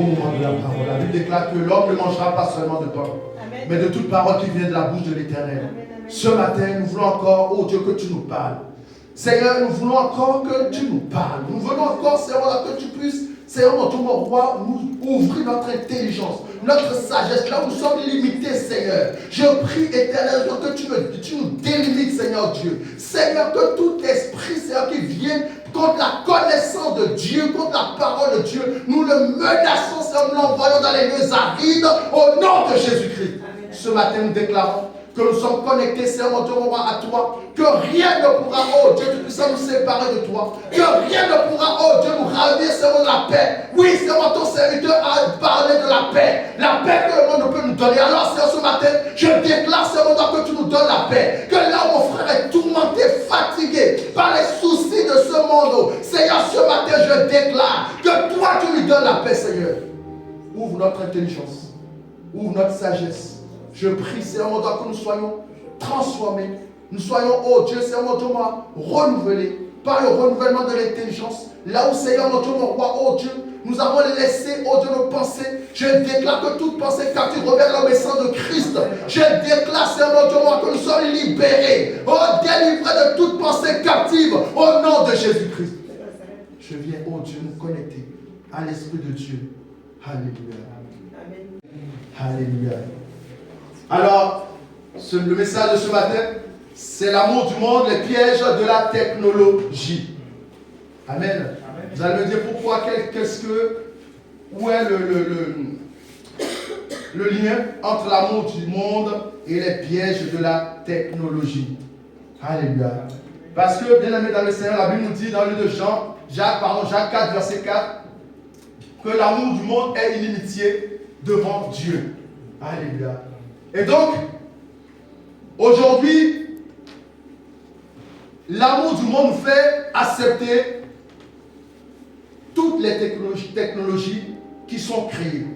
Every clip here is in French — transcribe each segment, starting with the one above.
moment de la parole. La Bible déclare que l'homme ne mangera pas seulement de pain, mais de toute parole qui vient de la bouche de l'Éternel. Ce matin, nous voulons encore, oh Dieu, que tu nous parles. Seigneur, nous voulons encore que tu nous parles. Nous voulons encore, Seigneur, que tu puisses, Seigneur, notre roi, nous ouvrir notre intelligence, notre sagesse, là où nous sommes limités, Seigneur. Je prie, Éternel, que tu nous délimites, Seigneur Dieu. Seigneur, que tout esprit, Seigneur, qui vient contre la connaissance de Dieu, contre la parole de Dieu, nous le menaçons, Seigneur, nous l'envoyons dans les lieux arides, au nom de Jésus-Christ. Ce matin, nous déclarons que nous sommes connectés, Seigneur, mon Dieu, à toi, que rien ne pourra, oh Dieu, tout nous séparer de toi, que rien ne pourra, oh Dieu, nous ravir, Seigneur, de la paix. Oui, Seigneur, ton serviteur a parlé de la paix que le monde ne peut nous donner. Alors, Seigneur, ce matin, je déclare, Seigneur, que tu nous donnes la paix, que là où mon frère est tourmenté, fatigué par les soucis de ce monde, Seigneur, ce matin, je déclare que toi, tu lui donnes la paix, Seigneur. Ouvre notre intelligence, ouvre notre sagesse. Je prie, Seigneur, mon Dieu, que nous soyons transformés. Nous soyons, oh Dieu, Seigneur, mon Dieu, renouvelés par le renouvellement de l'intelligence. Là où, Seigneur, mon Dieu, mon roi, oh Dieu, nous avons laissé, oh Dieu, nos pensées. Je déclare que toute pensée captive revient à l'obéissance de Christ. Je déclare, Seigneur, mon Dieu, que nous sommes libérés, oh, délivrés de toute pensée captive, au nom de Jésus-Christ. Je viens, oh Dieu, nous connecter à l'Esprit de Dieu. Alléluia. Alléluia. Alors, le message de ce matin, c'est l'amour du monde, les pièges de la technologie. Amen. Amen. Vous allez me dire pourquoi, où est le lien entre l'amour du monde et les pièges de la technologie. Alléluia. Parce que, bien aimé dans le Seigneur, la Bible nous dit dans le livre de Jacques 4, verset 4, que l'amour du monde est inimitié devant Dieu. Alléluia. Et donc, aujourd'hui, l'amour du monde nous fait accepter toutes les technologies qui sont créées.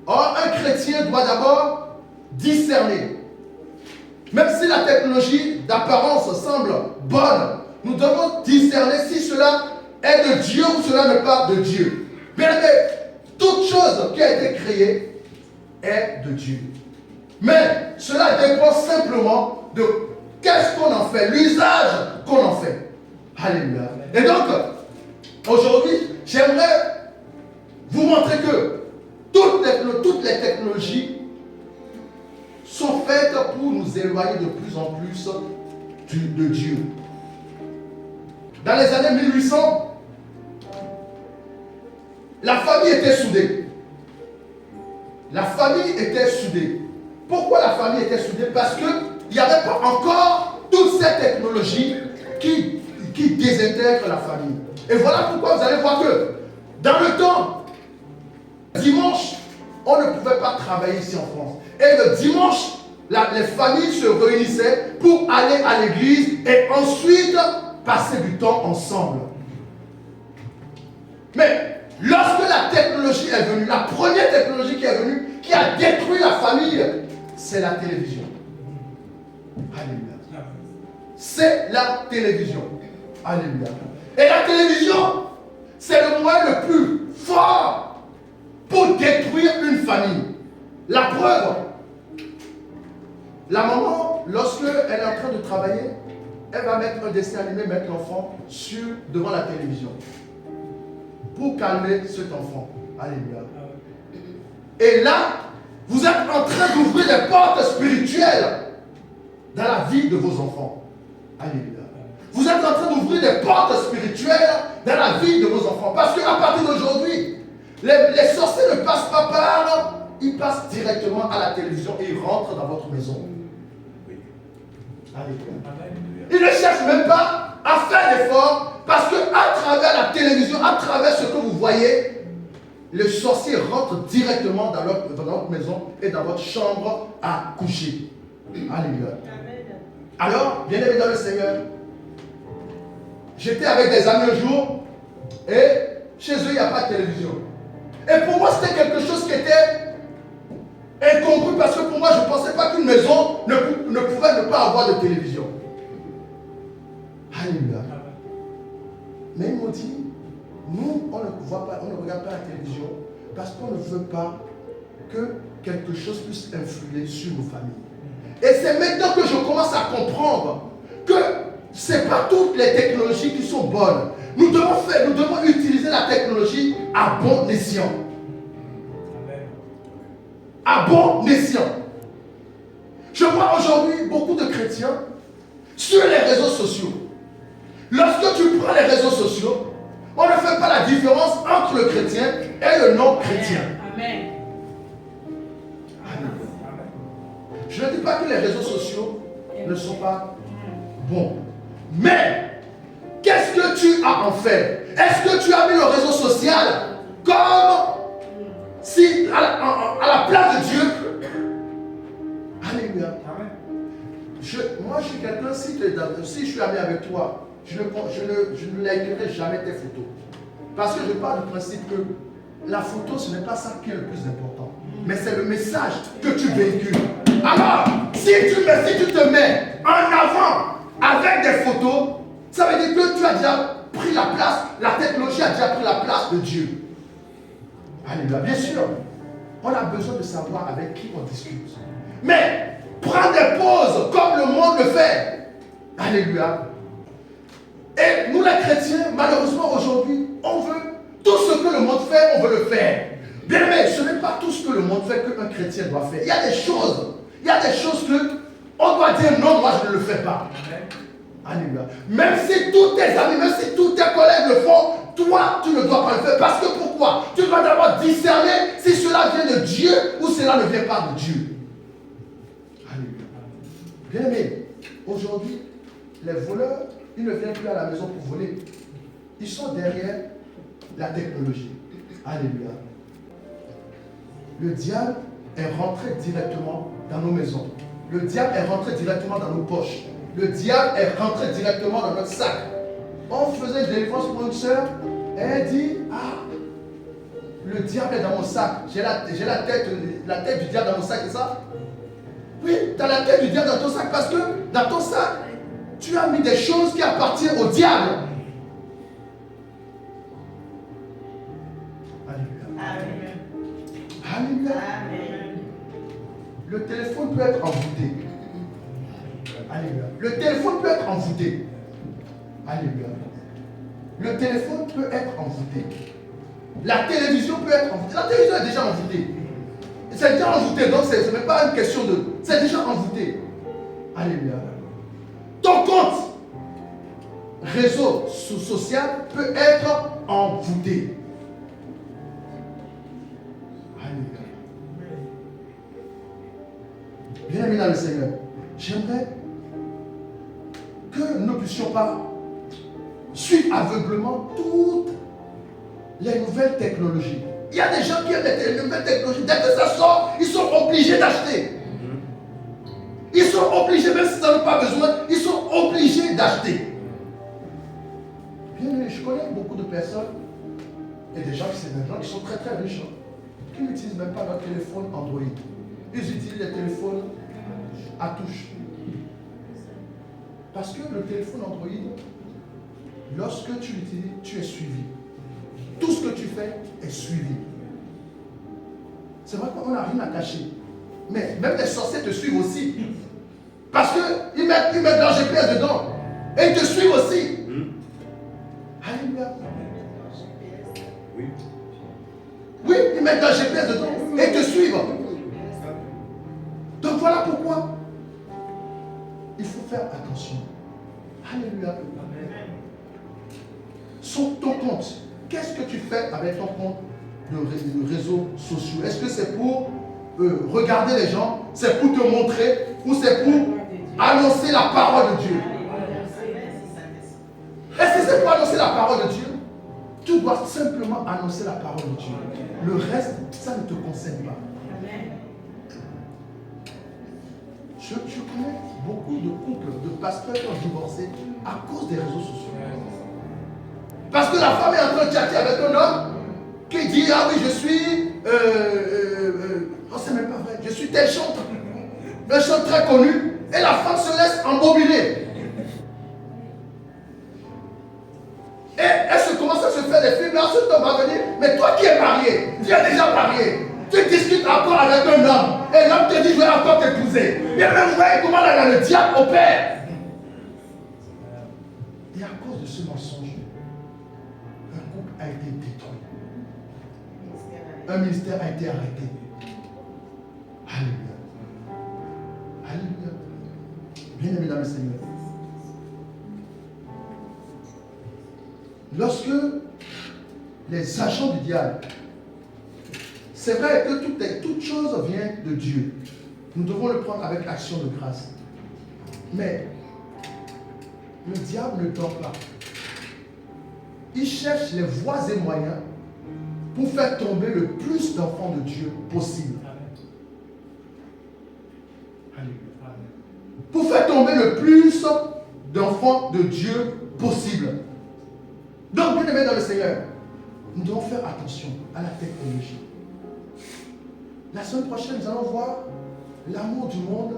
Or, un chrétien doit d'abord discerner. Même si la technologie d'apparence semble bonne, nous devons discerner si cela est de Dieu ou cela n'est pas de Dieu. Bien aimé, toute chose qui a été créée est de Dieu. Mais cela dépend simplement de qu'est-ce qu'on en fait, l'usage qu'on en fait. Alléluia. Et donc, aujourd'hui, j'aimerais vous montrer que toutes les technologies sont faites pour nous éloigner de plus en plus de Dieu. Dans les années 1800, la famille était soudée. La famille était soudée. Pourquoi la famille était soudée? Parce qu'il n'y avait pas encore toutes ces technologies qui désintègrent la famille. Et voilà pourquoi vous allez voir que dans le temps, dimanche, on ne pouvait pas travailler ici en France. Et le dimanche, les familles se réunissaient pour aller à l'église et ensuite passer du temps ensemble. Mais lorsque la technologie est venue, la première technologie qui est venue, qui a détruit la famille, c'est la télévision. Alléluia. C'est la télévision. Alléluia. Et la télévision, c'est le moyen le plus fort pour détruire une famille. La preuve, la maman, lorsqu'elle est en train de travailler, elle va mettre un dessin animé, mettre l'enfant devant la télévision pour calmer cet enfant. Alléluia. Et là, vous êtes en train d'ouvrir des portes spirituelles dans la vie de vos enfants. Alléluia. Vous êtes en train d'ouvrir des portes spirituelles dans la vie de vos enfants. Parce qu'à partir d'aujourd'hui, les sorciers ne passent pas par, ils passent directement à la télévision et ils rentrent dans votre maison. Alléluia. Ils ne cherchent même pas à faire l'effort parce qu'à travers la télévision, à travers ce que vous voyez, le sorcier rentre directement dans votre maison et dans votre chambre à coucher. Alléluia. Alors, bien aimé dans le Seigneur, j'étais avec des amis un jour et chez eux, il n'y a pas de télévision. Et pour moi, c'était quelque chose qui était incongru parce que pour moi, je ne pensais pas qu'une maison ne pouvait ne pas avoir de télévision. Alléluia. Mais ils m'ont dit, nous, on ne voit pas, on ne regarde pas la télévision Parce qu'on ne veut pas que quelque chose puisse influer sur nos familles. Et c'est maintenant que je commence à comprendre que ce n'est pas toutes les technologies qui sont bonnes. Nous devons utiliser la technologie à bon escient. À bon escient. Je vois aujourd'hui beaucoup de chrétiens sur les réseaux sociaux. Lorsque tu prends les réseaux sociaux, on ne fait pas la différence entre le chrétien et le non-chrétien. Amen. Je ne dis pas que les réseaux sociaux ne sont pas bons. Mais, qu'est-ce que tu as en fait? Est-ce que tu as mis le réseau social comme si à la place de Dieu? Alléluia. Moi, je suis quelqu'un, si je suis ami avec toi, je ne likerai jamais tes photos. Parce que je parle du principe que la photo, ce n'est pas ça qui est le plus important. Mais c'est le message que tu véhicules. Alors, si tu te mets en avant avec des photos, ça veut dire que tu as déjà pris la place, la technologie a déjà pris la place de Dieu. Alléluia. Bien sûr, on a besoin de savoir avec qui on discute. Mais, prends des pauses comme le monde le fait. Alléluia. Et nous les chrétiens, malheureusement aujourd'hui, on veut tout ce que le monde fait, on veut le faire. Bien aimé, ce n'est pas tout ce que le monde fait qu'un chrétien doit faire. Il y a des choses que on doit dire non, moi je ne le fais pas. Alléluia. Même si tous tes amis, même si tous tes collègues le font, toi tu ne dois pas le faire. Parce que pourquoi? Tu dois d'abord discerner si cela vient de Dieu ou cela ne vient pas de Dieu. Alléluia. Bien aimé, aujourd'hui, les voleurs, ils ne viennent plus à la maison pour voler. Ils sont derrière la technologie. Alléluia. Le diable est rentré directement dans nos maisons. Le diable est rentré directement dans nos poches. Le diable est rentré directement dans notre sac. On faisait une délivrance pour une soeur et elle dit, ah, le diable est dans mon sac. J'ai la tête du diable dans mon sac, c'est ça? Oui, tu as la tête du diable dans ton sac parce que dans ton sac, tu as mis des choses qui appartiennent au diable. Alléluia. Alléluia. Le téléphone peut être envoûté. Alléluia. Le téléphone peut être envoûté. Alléluia. Le téléphone peut être envoûté. La télévision peut être envoûtée. La télévision est déjà envoûtée. C'est déjà envoûté, donc ce n'est pas une question de... C'est déjà envoûté. Alléluia. Ton compte réseau social peut être envoûté. Alléluia. Bien aimé dans le Seigneur, j'aimerais que nous ne puissions pas suivre aveuglement toutes les nouvelles technologies. Il y a des gens qui aiment les nouvelles technologies. Dès que ça sort, ils sont obligés d'acheter. Ils sont obligés, même s'ils n'en ont pas besoin, ils sont obligés d'acheter. Bien, je connais beaucoup de personnes et des gens qui sont très très riches, qui n'utilisent même pas leur téléphone Android. Ils utilisent les téléphones à touche. Parce que le téléphone Android, lorsque tu l'utilises, tu es suivi. Tout ce que tu fais est suivi. C'est vrai qu'on n'a rien à cacher. Mais même les sorciers te suivent aussi. Parce qu'ils mettent leur GPS dedans. Et ils te suivent aussi. Alléluia. Oui. Oui, ils mettent leur GPS dedans. Et ils te suivent. Donc voilà pourquoi il faut faire attention. Alléluia. Sur ton compte, qu'est-ce que tu fais avec ton compte de réseaux sociaux? Est-ce que c'est pour regarder les gens? C'est pour te montrer? Ou c'est pour annoncer la parole de Dieu? Est-ce que c'est pour annoncer la parole de Dieu? Tu dois simplement annoncer la parole de Dieu. Le reste, ça ne te concerne pas. Je connais beaucoup de couples, de pasteurs qui ont divorcé à cause des réseaux sociaux. Parce que la femme est en train de chatter avec un homme qui dit, ah oui, je suis... non, c'est même pas vrai. Je suis tel chanteur. Un chanteur très connu. Et la femme se laisse embobiner. Et elle se commence commence à se faire des films, ensuite on va venir, mais toi qui es marié, tu es déjà marié, tu discutes encore avec un homme, et l'homme te dit je vais encore t'épouser. Bien même, vous voyez comment le diable opère. Et à cause de ce mensonge, un couple a été détruit. Un ministère a été arrêté. Alléluia. Alléluia. Bien-aimés dans le Seigneur. Lorsque les agents du diable, c'est vrai que toute chose vient de Dieu. Nous devons le prendre avec action de grâce. Mais le diable ne dort pas. Il cherche les voies et moyens pour faire tomber le plus d'enfants de Dieu possible. Alléluia. Pour faire tomber le plus d'enfants de Dieu possible. Donc, bien aimés dans le Seigneur, nous devons faire attention à la technologie. La semaine prochaine, nous allons voir l'amour du monde,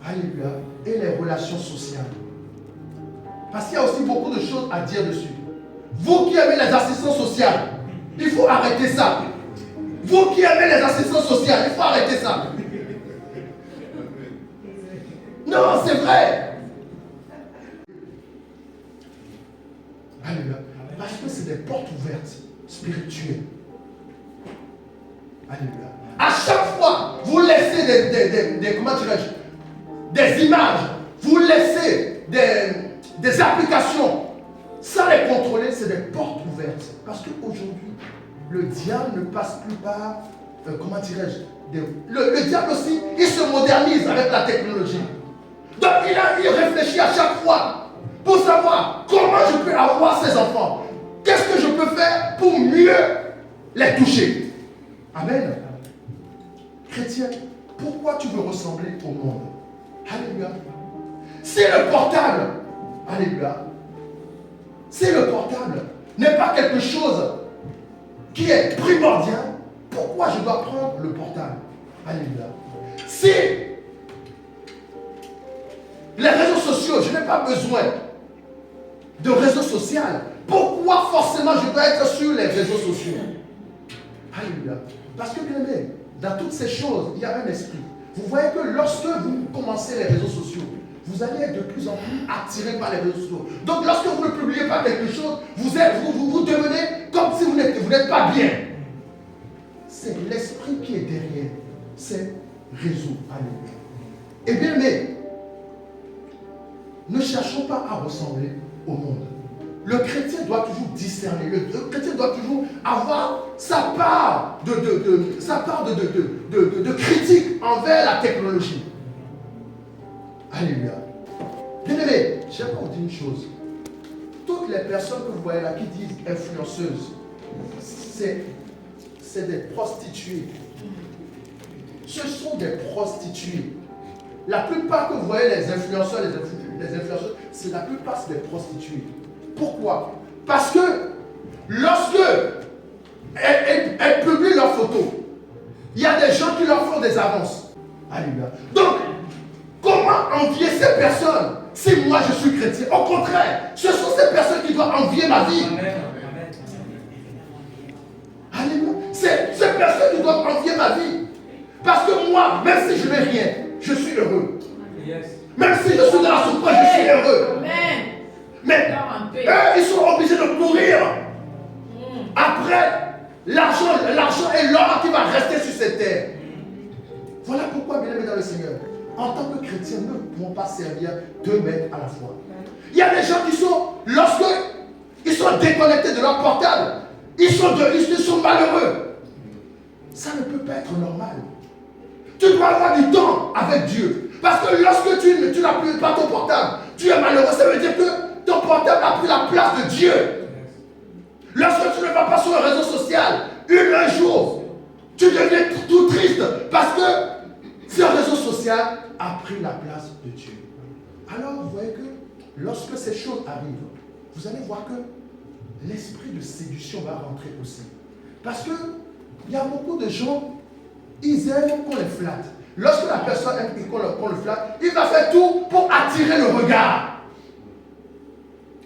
alléluia, et les relations sociales. Parce qu'il y a aussi beaucoup de choses à dire dessus. Vous qui aimez les assistances sociales, il faut arrêter ça. Vous qui aimez les assistances sociales, il faut arrêter ça. Non, c'est vrai. Alléluia. Parce que c'est des portes ouvertes spirituelles. Alléluia. À chaque fois, vous laissez des images, vous laissez des applications, sans les contrôler, c'est des portes ouvertes. Parce qu'aujourd'hui, le diable ne passe plus par, le diable aussi, il se modernise avec la technologie. Donc il réfléchit à chaque fois pour savoir comment je peux avoir ces enfants. Qu'est-ce que je peux faire pour mieux les toucher? Amen. Chrétien, pourquoi tu veux ressembler au monde? Alléluia. Si le portable, alléluia, si le portable n'est pas quelque chose qui est primordial, pourquoi je dois prendre le portable? Alléluia. Si les réseaux sociaux, je n'ai pas besoin de réseaux sociaux, pourquoi forcément je dois être sur les réseaux sociaux? Alléluia. Parce que bien aimé, dans toutes ces choses, il y a un esprit. Vous voyez que lorsque vous commencez les réseaux sociaux, vous allez être de plus en plus attiré par les réseaux sociaux. Donc lorsque vous ne publiez pas quelque chose, vous devenez comme si vous n'êtes pas bien. C'est l'esprit qui est derrière ces réseaux. Alléluia. Et bien aimé, ne cherchons pas à ressembler au monde. Le chrétien doit toujours discerner, le chrétien doit toujours avoir sa part de critique envers la technologie. Alléluia. Bien aimé, j'aimerais vous dire une chose. Toutes les personnes que vous voyez là qui disent influenceuses, c'est des prostituées. Ce sont des prostituées. La plupart que vous voyez, les influenceurs, les influenceuses, c'est la plupart c'est des prostituées. Pourquoi? Parce que lorsque elles publient leurs photos, il y a des gens qui leur font des avances. Alléluia. Donc, comment envier ces personnes si moi je suis chrétien? Au contraire, ce sont ces personnes qui doivent envier ma vie. Alléluia. C'est ces personnes qui doivent envier ma vie. Parce que moi, même si je n'ai rien, je suis heureux. Même si je suis dans la souffrance, je suis heureux. Mais eux, ils sont obligés de courir après l'argent et l'or qui va rester sur cette terre. Voilà pourquoi, bien aimés dans le Seigneur, en tant que chrétiens, nous ne pouvons pas servir deux maîtres à la fois. Il y a des gens qui sont, lorsque ils sont déconnectés de leur portable, ils sont malheureux. Ça ne peut pas être normal. Tu dois avoir du temps avec Dieu. Parce que lorsque tu n'as plus pas ton portable, tu es malheureux. Ça veut dire que ton portable a pris la place de Dieu. Lorsque tu ne vas pas sur le réseau social, un jour, tu deviens tout triste parce que ce réseau social a pris la place de Dieu. Alors vous voyez que lorsque ces choses arrivent, vous allez voir que l'esprit de séduction va rentrer aussi. Parce que il y a beaucoup de gens, ils aiment qu'on les flatte. Lorsque la personne aime qu'on le flatte, il va faire tout pour attirer le regard.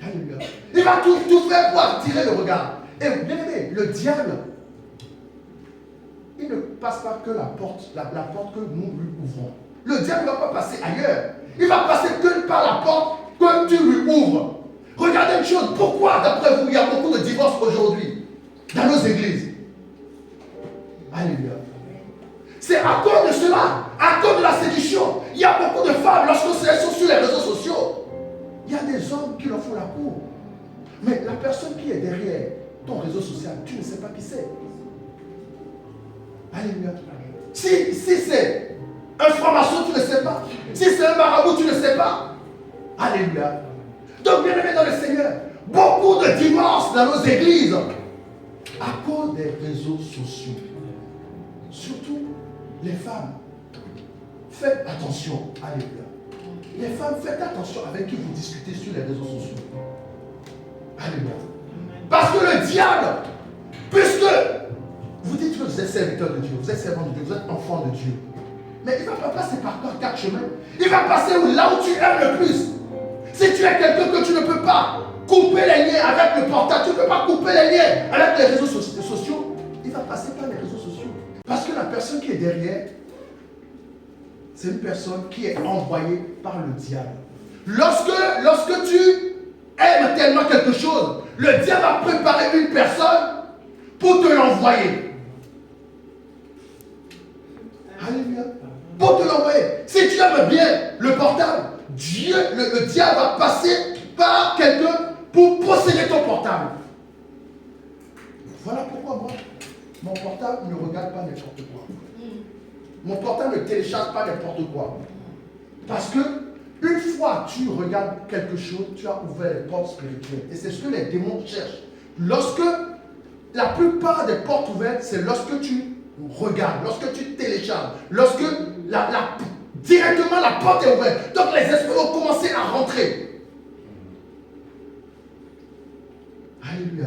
Alléluia. Il va tout trouve tout fait pour attirer le regard. Et bien aimé, le diable, il ne passe pas que la porte que nous lui ouvrons. Le diable ne va pas passer ailleurs. Il va passer que par la porte que tu lui ouvres. Regardez une chose, pourquoi d'après vous il y a beaucoup de divorces aujourd'hui dans nos églises? Alléluia. C'est à cause de cela, à cause de la séduction. Il y a beaucoup de femmes, lorsqu'elles sont sur les réseaux sociaux, il y a des hommes qui leur font la cour. Mais la personne qui est derrière ton réseau social, tu ne sais pas qui c'est. Alléluia. Si c'est un franc-maçon, tu ne sais pas. Si c'est un marabout, tu ne sais pas. Alléluia. Donc, bien aimé dans le Seigneur, beaucoup de divorces dans nos églises à cause des réseaux sociaux. Surtout les femmes. Faites attention. Alléluia. Les femmes, faites attention avec qui vous discutez sur les réseaux sociaux. Alléluia. Parce que le diable, puisque vous dites que vous êtes serviteur de Dieu, vous êtes servant de Dieu, vous êtes enfant de Dieu. Mais il ne va pas passer par quatre chemins. Il va passer là où tu aimes le plus. Si tu es quelqu'un que tu ne peux pas couper les liens avec le portable, tu ne peux pas couper les liens avec les réseaux sociaux, il va passer par les réseaux sociaux. Parce que la personne qui est derrière, c'est une personne qui est envoyée par le diable. Lorsque tu aimes tellement quelque chose, le diable va préparer une personne pour te l'envoyer. Alléluia. Pour te l'envoyer. Si tu aimes bien le portable, le diable va passer par quelqu'un pour posséder ton portable. Voilà pourquoi moi, mon portable ne regarde pas n'importe quoi. Mon portable ne télécharge pas n'importe quoi. Parce que une fois que tu regardes quelque chose, tu as ouvert les portes spirituelles. Et c'est ce que les démons cherchent. Lorsque la plupart des portes ouvertes, c'est lorsque tu regardes, lorsque tu télécharges, lorsque directement la porte est ouverte. Donc les esprits ont commencé à rentrer. Alléluia.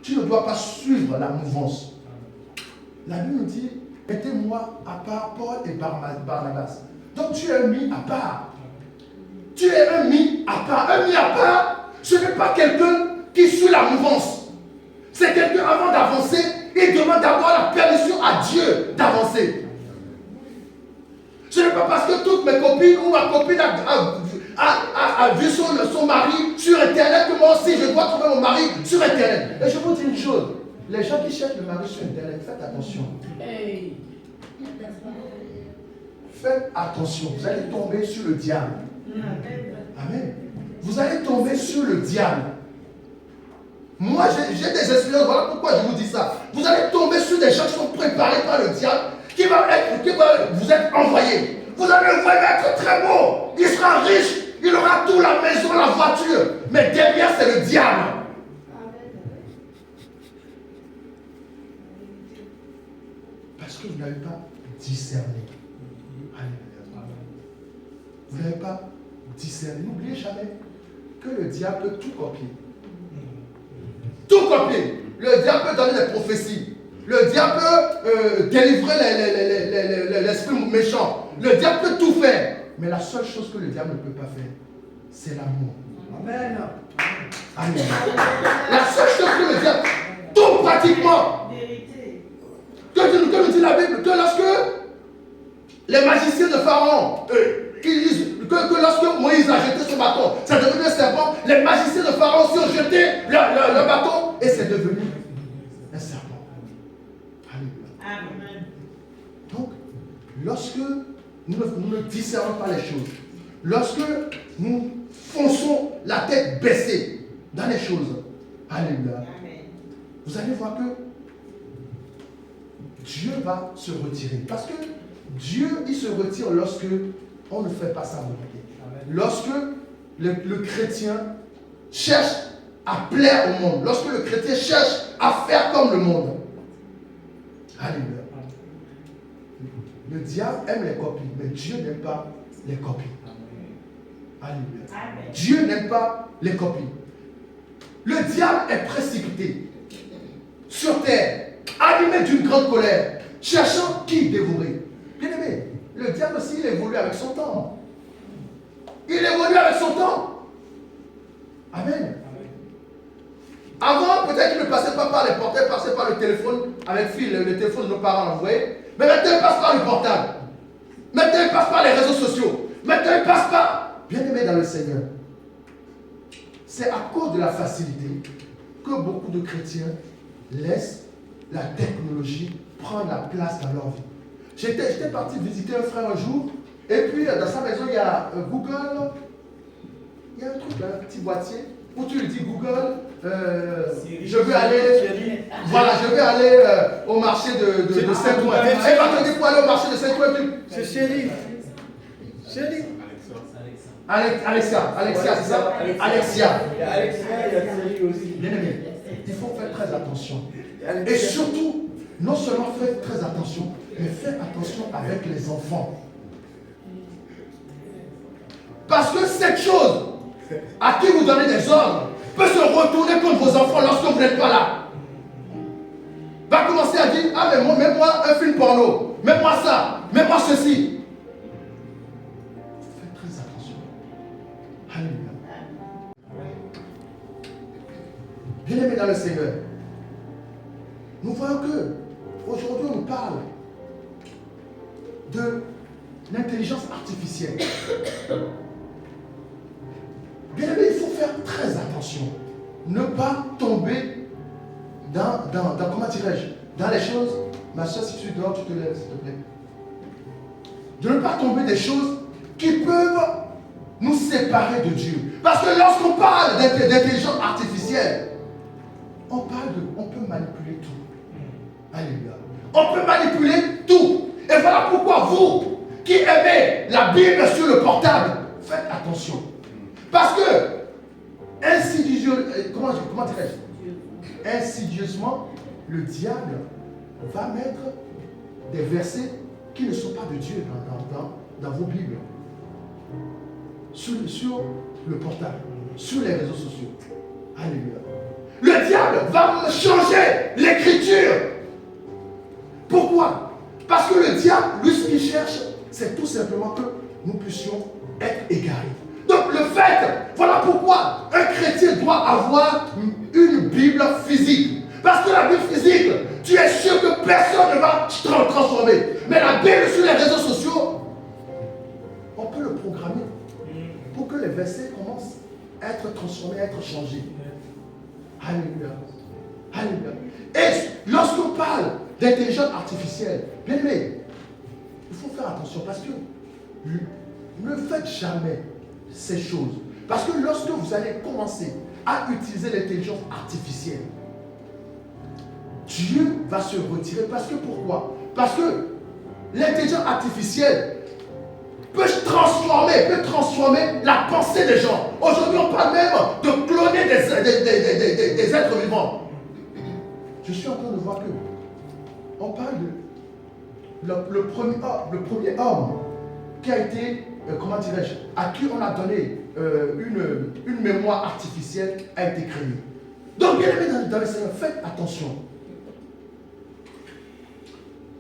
Tu ne dois pas suivre la mouvance. La Bible nous dit, mettez-moi à part Paul et Barnabas. Donc tu es mis à part. Tu es un mis à part. Un mis à part, ce n'est pas quelqu'un qui suit la mouvance. C'est quelqu'un avant d'avancer, il demande d'avoir la permission à Dieu d'avancer. Ce n'est pas parce que toutes mes copines ou ma copine a vu son mari sur Internet que moi aussi je dois trouver mon mari sur Internet. Et je vous dis une chose, les gens qui cherchent le mari sur Internet, faites attention. Faites attention, vous allez tomber sur le diable. Amen. Vous allez tomber sur le diable. Moi, j'ai des expériences, voilà pourquoi je vous dis ça. Vous allez tomber sur des gens qui sont préparés par le diable, qui va vous être envoyés. Vous allez le voir être très beau, il sera riche, il aura tout, la maison, la voiture. Mais derrière, c'est le diable. Parce que vous n'avez pas discerné. Vous n'avez pas discerné. N'oubliez jamais que le diable peut tout copier. Tout copier. Le diable peut donner des prophéties. Le diable peut délivrer l'esprit méchant. Le diable peut tout faire. Mais la seule chose que le diable ne peut pas faire, c'est l'amour. Amen. Amen. La seule chose que le diable, tout pratiquement, que nous dit la Bible, que lorsque les magiciens de Pharaon, ils disent que lorsque Moïse a jeté son bâton, ça est devenu un serpent, les magiciens de Pharaon aussi ont jeté le bâton et c'est devenu un serpent. Alléluia. Amen. Donc, lorsque nous ne discernons pas les choses, lorsque nous fonçons la tête baissée dans les choses, alléluia, amen, vous allez voir que Dieu va se retirer. Parce que Dieu, il se retire lorsque on ne fait pas sa volonté. Lorsque le chrétien cherche à plaire au monde, lorsque le chrétien cherche à faire comme le monde. Alléluia. Le diable aime les copies, mais Dieu n'aime pas les copies. Alléluia. Amen. Dieu n'aime pas les copies. Le diable est précipité sur terre, animé d'une grande colère, cherchant qui dévorer. Bien aimé, le diable aussi, il évolue avec son temps. Il évolue avec son temps. Amen. Avant, peut-être qu'ils ne passaient pas par les portails, passaient par le téléphone avec fil, le téléphone de nos parents envoyés. Mais maintenant, ils passent par le portable. Maintenant, ils passent par les réseaux sociaux. Maintenant, ils passent par... Bien-aimés dans le Seigneur, c'est à cause de la facilité que beaucoup de chrétiens laissent la technologie prendre la place dans leur vie. J'étais parti visiter un frère un jour, et puis dans sa maison, il y a Google, il y a un truc, un petit boîtier, où tu lui dis Google, je veux aller, voilà, je vais aller au marché de Saint-Ouen. Et va te dire pour aller au marché de Saint-Ouen. C'est Chéri. Alexia, c'est ça? Alexia. Il y a Alexia, il y a Chéri aussi. Bien aimé, il faut faire très attention. Et surtout, non seulement faites très attention, mais faites attention avec les enfants. Parce que cette chose à qui vous donnez des ordres peut se retourner contre vos enfants lorsque vous n'êtes pas là. Va commencer à dire, ah mais moi, mets-moi un film porno, mets-moi ça, mets-moi ceci. Faites très attention. Alléluia. Bien-aimés dans le Seigneur, nous voyons que aujourd'hui on nous parle de l'intelligence artificielle. Bien-aimé, il faut faire très attention. Ne pas tomber dans comment dirais-je, dans les choses. Ma soeur, si tu dors, tu te lèves, s'il te plaît. De ne pas tomber des choses qui peuvent nous séparer de Dieu. Parce que lorsqu'on parle d'intelligence artificielle, on peut manipuler tout. Alléluia. On peut manipuler tout. Et voilà pourquoi vous, qui aimez la Bible sur le portable, faites attention. Parce que, insidieusement, le diable va mettre des versets qui ne sont pas de Dieu dans vos Bibles. Sur le portable, sur les réseaux sociaux. Alléluia. Le diable va changer l'écriture. Pourquoi? Parce que le diable, lui, ce qu'il cherche, c'est tout simplement que nous puissions être égarés. Donc le fait, voilà pourquoi un chrétien doit avoir une Bible physique. Parce que la Bible physique, tu es sûr que personne ne va te transformer. Mais la Bible sur les réseaux sociaux, on peut le programmer pour que les versets commencent à être transformés, à être changés. Alléluia. Alléluia. Et lorsqu'on parle d'intelligence artificielle, bien aimé, il faut faire attention parce que ne faites jamais ces choses. Parce que lorsque vous allez commencer à utiliser l'intelligence artificielle, Dieu va se retirer. Parce que pourquoi? Parce que l'intelligence artificielle peut transformer la pensée des gens. Aujourd'hui, on parle même de cloner des êtres vivants. Je suis en train de voir que on parle de le premier homme qui a été, comment dirais-je, à qui on a donné une mémoire artificielle a été créée. Donc, bien aimé dans le Seigneur, faites attention.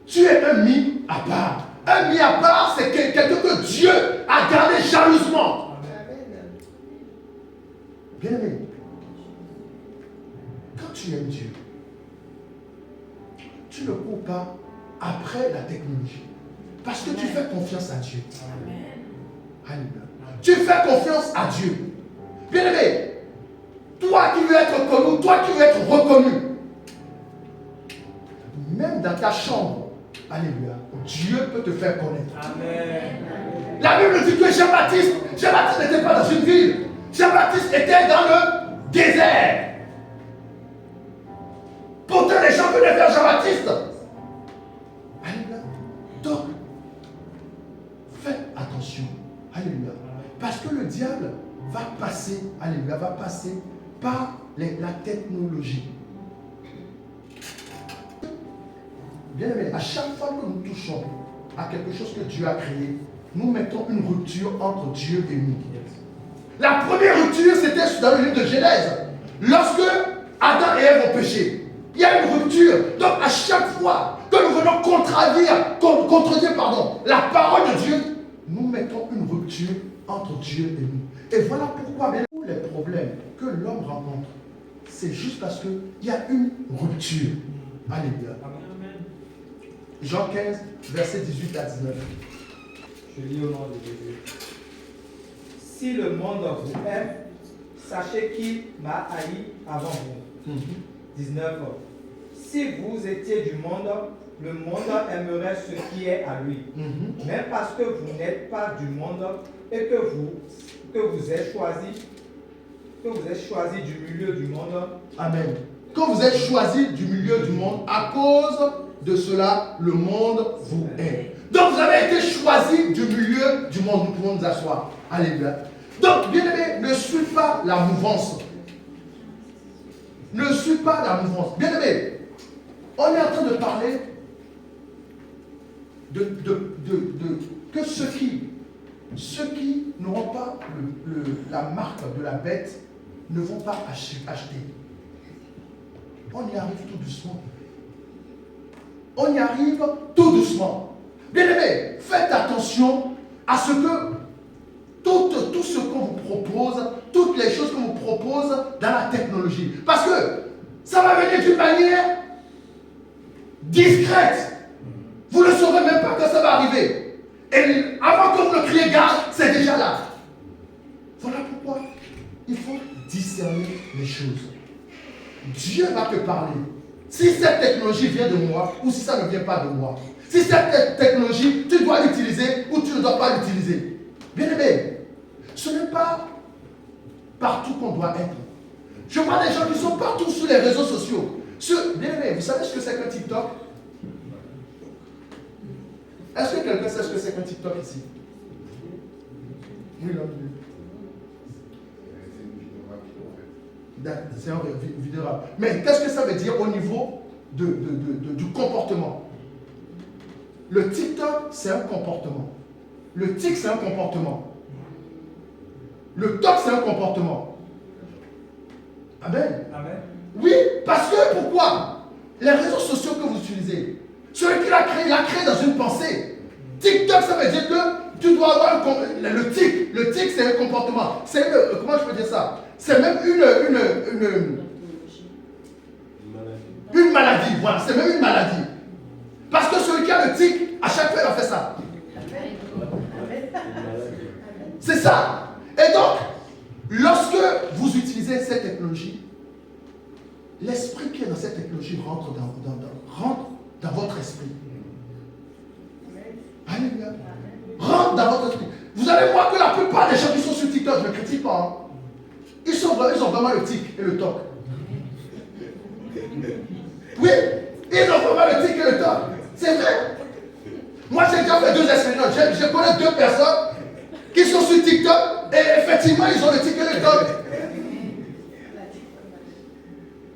Tu es un mis à part. Un mis à part, c'est quelqu'un que Dieu a gardé jalousement. Bien aimé, quand tu aimes Dieu, tu ne cours pas après la technologie. Parce que tu fais confiance à Dieu. Alléluia. Tu fais confiance à Dieu. Bien aimé, toi qui veux être connu, toi qui veux être reconnu, même dans ta chambre, alléluia, Dieu peut te faire connaître. Amen. La Bible dit que Jean-Baptiste n'était pas dans une ville. Jean-Baptiste était dans le désert. Pourtant, les gens venaient vers Jean-Baptiste. Alléluia. Donc, faites attention. Alléluia. Parce que le diable va passer, alléluia, va passer par la technologie. Bien aimé, à chaque fois que nous touchons à quelque chose que Dieu a créé, nous mettons une rupture entre Dieu et nous. La première rupture, c'était dans le livre de Genèse. Lorsque Adam et Ève ont péché, il y a une rupture. Donc à chaque fois que nous venons contredire la parole de Dieu, nous mettons une rupture entre Dieu et nous. Et voilà pourquoi, tous les problèmes que l'homme rencontre, c'est juste parce qu'il y a une rupture. Alléluia. Jean 15, verset 18 à 19. Je lis au nom de Jésus. Si le monde vous aime, sachez qu'il m'a haï avant vous. 19. Si vous étiez du monde, le monde aimerait ce qui est à lui. Mais parce que vous n'êtes pas du monde et que vous êtes choisi du milieu du monde. Amen. Quand vous êtes choisi du milieu du monde, à cause de cela, le monde vous aime. Donc vous avez été choisi du milieu du monde. Nous pouvons nous asseoir. Alléluia. Donc, bien aimé, ne suis pas la mouvance. Ne suis pas la mouvance. Bien aimé, on est en train de parler que ceux qui n'auront pas la marque de la bête ne vont pas acheter. On y arrive tout doucement. On y arrive tout doucement. Bien aimé, faites attention à ce que tout ce qu'on vous propose, toutes les choses qu'on vous propose dans la technologie. Parce que ça va venir d'une manière discrète. Vous ne saurez même pas que ça va arriver. Et avant que vous le criez gare, c'est déjà là. Voilà pourquoi il faut discerner les choses. Dieu va te parler. Si cette technologie vient de moi ou si ça ne vient pas de moi. Si cette technologie, tu dois l'utiliser ou tu ne dois pas l'utiliser. Bien aimé, ce n'est pas partout qu'on doit être. Je vois des gens qui sont partout sur les réseaux sociaux. Bien aimé, vous savez ce que c'est qu'un TikTok? Est-ce que quelqu'un sait ce que c'est qu'un TikTok ici? Oui, non. C'est une vidéo. Mais qu'est-ce que ça veut dire au niveau du comportement? Le TikTok, c'est un comportement. Le tic, c'est un comportement. Le toc, c'est un comportement. Amen. Amen. Oui, parce que pourquoi? Les réseaux sociaux que vous utilisez, celui qui l'a créé dans une pensée. TikTok, ça veut dire que tu dois avoir le tic. Le tic, c'est un comportement. C'est comment je peux dire ça? C'est même une maladie. Voilà, c'est même une maladie. Parce que celui qui a le tic, à chaque fois, il a fait ça. C'est ça. Et donc, lorsque vous utilisez cette technologie, l'esprit qui est dans cette technologie rentre dans votre esprit. Alléluia. Rentre dans votre esprit. Vous allez voir que la plupart des gens qui sont sur TikTok, je ne critique pas, hein, ils ont vraiment le tic et le toc. Oui, ils ont vraiment le tic et le toc. C'est vrai. Moi, j'ai déjà fait 2 expériences. Je connais 2 personnes qui sont sur TikTok et effectivement, ils ont le tic et le toc.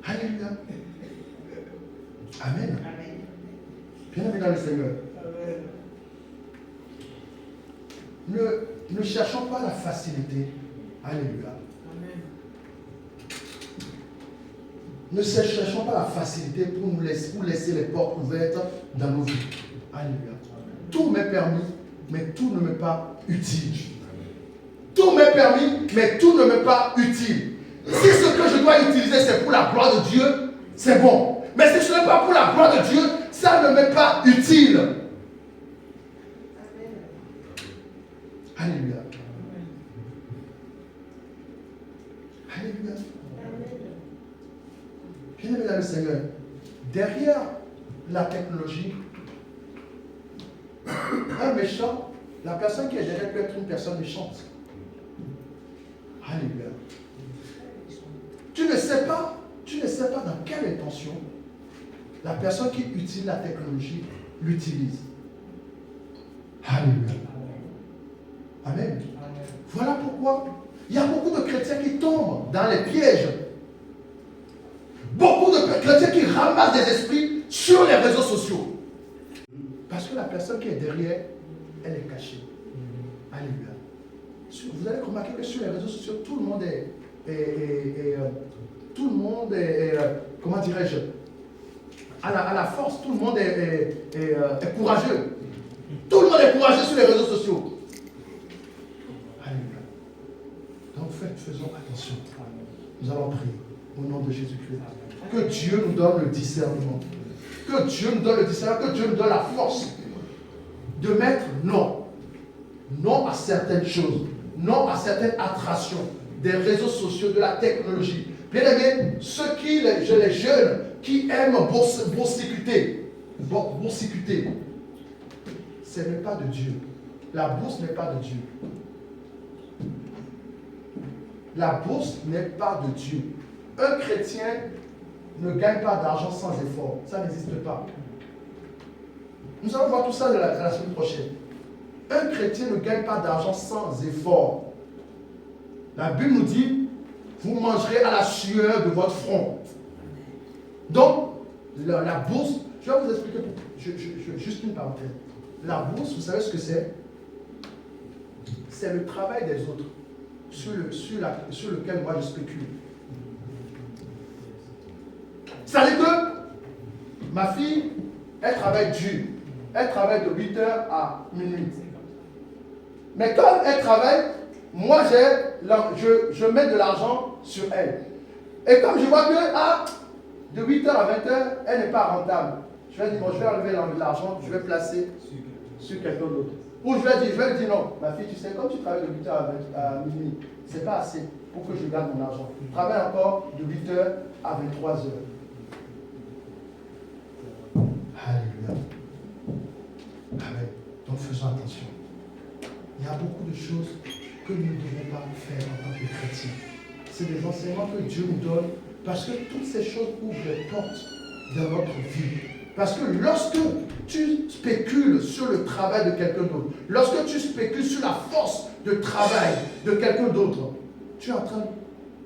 Alléluia. Amen. Bien-aimé dans le Seigneur. Ne cherchons pas la facilité. Alléluia. Ne cherchons pas la facilité pour laisser les portes ouvertes dans nos vies. Alléluia. Tout m'est permis, mais tout ne m'est pas utile. Tout m'est permis, mais tout ne m'est pas utile. Si ce que je dois utiliser, c'est pour la gloire de Dieu, c'est bon. Mais si ce n'est pas pour la gloire de Dieu, ça ne m'est pas utile. Alléluia. Alléluia. Bien-aimé dans le Seigneur, derrière la technologie, un méchant, la personne qui est derrière peut être une personne méchante. Alléluia. Tu ne sais pas dans quelle intention la personne qui utilise la technologie l'utilise. Alléluia. Amen. Voilà pourquoi il y a beaucoup de chrétiens qui tombent dans les pièges. Beaucoup de chrétiens qui ramassent des esprits sur les réseaux sociaux. Parce que la personne qui est derrière, elle est cachée. Alléluia. Vous allez remarquer que sur les réseaux sociaux, tout le monde est comment dirais-je, à la force, tout le monde est courageux. Tout le monde est courageux sur les réseaux sociaux. Alléluia. Donc faisons attention. Nous allons prier au nom de Jésus-Christ. Que Dieu nous donne le discernement. Que Dieu nous donne le discernement, que Dieu nous donne la force de mettre non. Non à certaines choses. Non à certaines attractions des réseaux sociaux, de la technologie. Bien aimé, les jeunes qui aiment boursicuter, ce n'est pas de Dieu. La bourse n'est pas de Dieu. La bourse n'est pas de Dieu. Un chrétien ne gagne pas d'argent sans effort. Ça n'existe pas. Nous allons voir tout ça la semaine prochaine. Un chrétien ne gagne pas d'argent sans effort. La Bible nous dit, vous mangerez à la sueur de votre front. Donc, la bourse, je vais vous expliquer, juste une parenthèse. La bourse, vous savez ce que c'est? C'est le travail des autres sur lequel moi je spécule. C'est-à-dire que ma fille, elle travaille dur. Elle travaille de 8h à minuit. Mais quand elle travaille, moi je mets de l'argent sur elle. Et comme je vois que de 8h à 20h, elle n'est pas rentable, je vais dire, bon, je vais enlever l'argent, je vais placer sur quelqu'un d'autre. Ou je vais lui dire non, ma fille, tu sais, comme tu travailles de 8h à minuit, ce n'est pas assez pour que je garde mon argent. Je travaille encore de 8h à 23h. Alléluia. Amen. Donc faisons attention. Il y a beaucoup de choses que nous ne devons pas faire en tant que chrétiens. C'est des enseignements que Dieu nous donne parce que toutes ces choses ouvrent les portes dans notre vie. Parce que lorsque tu spécules sur le travail de quelqu'un d'autre, lorsque tu spécules sur la force de travail de quelqu'un d'autre, tu es en train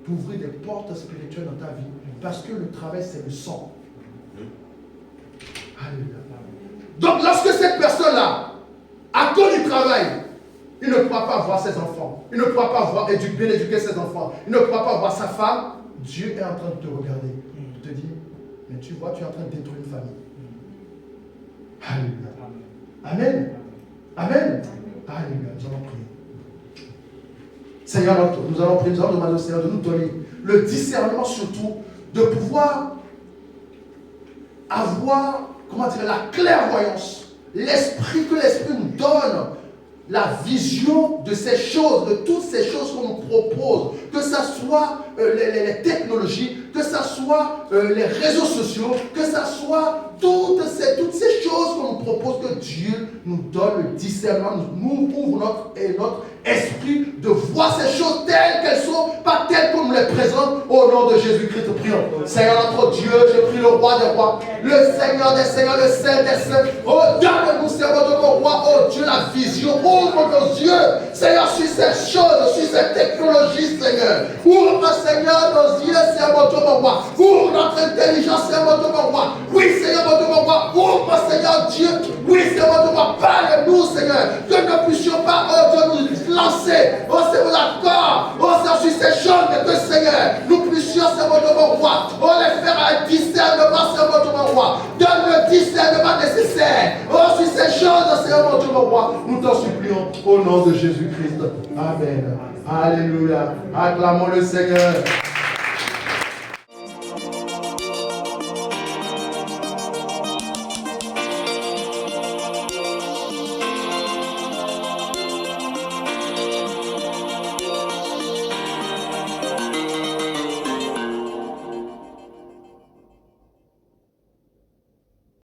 d'ouvrir des portes spirituelles dans ta vie. Parce que le travail, c'est le sang. Alléluia. Donc lorsque cette personne-là, à cause du travail, il ne pourra pas voir ses enfants, il ne pourra pas bien éduquer ses enfants, il ne pourra pas voir sa femme, Dieu est en train de te regarder. Il te dit, mais tu vois, tu es en train de détruire une famille. Alléluia. Amen. Amen. Alléluia. Nous allons prier. Seigneur, nous allons prier, nous allons demander au Seigneur de nous donner le discernement surtout, de pouvoir avoir, la clairvoyance, l'esprit, que l'esprit nous donne, la vision de ces choses, de toutes ces choses qu'on nous propose, que ce soit les technologies, que ce soit les réseaux sociaux, que ce soit toutes ces choses qu'on nous propose, que Dieu nous donne le discernement, nous ouvre notre esprit de voir ces choses telles qu'elles sont, pas telles qu'on nous les présente. Au nom de Jésus-Christ, prions. Seigneur notre Dieu, je prie le roi des rois, le Seigneur des seigneurs, le Saint des saints. Oh, donne-nous, Seigneur de mon roi, oh Dieu, la vision. Ouvre nos yeux, Seigneur, sur ces choses, sur ces technologies, Seigneur. Ouvre, Seigneur, nos yeux, Seigneur de mon roi. Ouvre notre intelligence, Seigneur de mon roi. Oui, Seigneur de mon roi. Ouvre, Seigneur Dieu. Oui, Seigneur de mon roi. Parle-nous, Seigneur. Que nous ne puissions pas, oh Dieu, nous lancer, oh Seigneur, d'accord, oh Seigneur, sur ces choses, mais que Seigneur, nous puissions, Seigneur de mon roi, oh les faire un discernement, Seigneur de mon roi. Donne le discernement nécessaire, oh sur ces choses, Seigneur de mon roi. Nous t'en supplions au nom de Jésus-Christ. Amen. Alléluia. Acclamons le Seigneur.